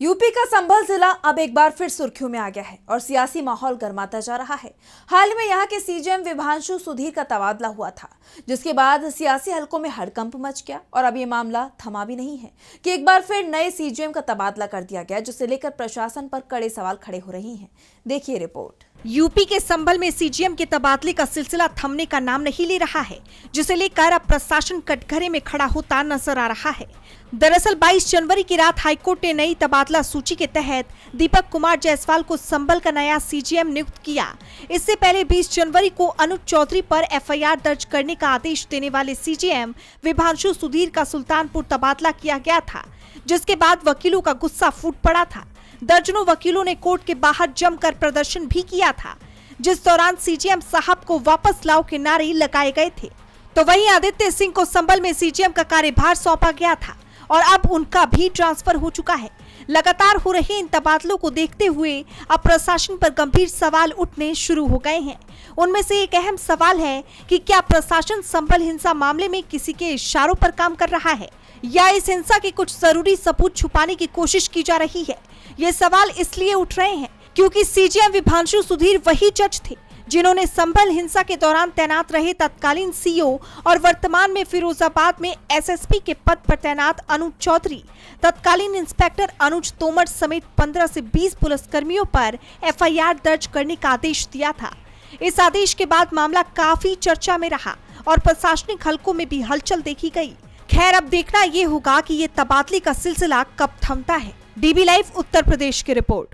UP का संभल जिला अब एक बार फिर सुर्खियों में आ गया है और सियासी माहौल गर्माता जा रहा है। हाल में यहां के सीजेएम विभांशु सुधीर का तबादला हुआ था, जिसके बाद सियासी हलकों में हड़कंप मच गया और अब ये मामला थमा भी नहीं है कि एक बार फिर नए सीजेएम का तबादला कर दिया गया, जिसे लेकर प्रशासन पर कड़े सवाल खड़े हो रहे हैं। देखिए रिपोर्ट। यूपी के संभल में सीजीएम के तबादले का सिलसिला थमने का नाम नहीं ले रहा है, जिसे लेकर अब प्रशासन कटघरे में खड़ा होता नजर आ रहा है। दरअसल 22 जनवरी की रात हाईकोर्ट ने नई तबादला सूची के तहत दीपक कुमार जायसवाल को संभल का नया सीजीएम नियुक्त किया। इससे पहले 20 जनवरी को अनुज चौधरी पर एफआईआर दर्ज करने का आदेश देने वाले सीजीएम विभांशु सुधीर का सुल्तानपुर तबादला किया गया था, जिसके बाद वकीलों का गुस्सा फूट पड़ा था। दर्जनों वकीलों ने कोर्ट के बाहर जमकर प्रदर्शन भी किया था, जिस दौरान सीजीएम साहब को वापस लाओ के नारे लगाए गए थे। तो वहीं आदित्य सिंह को संभल में सीजीएम का कार्यभार सौंपा गया था और अब उनका भी ट्रांसफर हो चुका है। लगातार हो रहे इन तबादलों को देखते हुए अब प्रशासन पर गंभीर सवाल उठने शुरू हो गए हैं। उनमें से एक अहम सवाल है कि क्या प्रशासन संभल हिंसा मामले में किसी के इशारों पर काम कर रहा है या इस हिंसा के कुछ जरूरी सबूत छुपाने की कोशिश की जा रही है। ये सवाल इसलिए उठ रहे हैं क्योंकि सीजीएम विभांशु सुधीर वही जज थे जिन्होंने संभल हिंसा के दौरान तैनात रहे तत्कालीन सीओ और वर्तमान में फिरोजाबाद में एसएसपी के पद पर तैनात अनुज चौधरी, तत्कालीन इंस्पेक्टर अनुज तोमर समेत 15 से 20 पुलिसकर्मियों पर एफआईआर दर्ज करने का आदेश दिया था। इस आदेश के बाद मामला काफी चर्चा में रहा और प्रशासनिक हलकों में भी हलचल देखी गई। खैर, अब देखना ये होगा कि ये तबादले का सिलसिला कब थमता है। डीबी लाइव उत्तर प्रदेश की रिपोर्ट।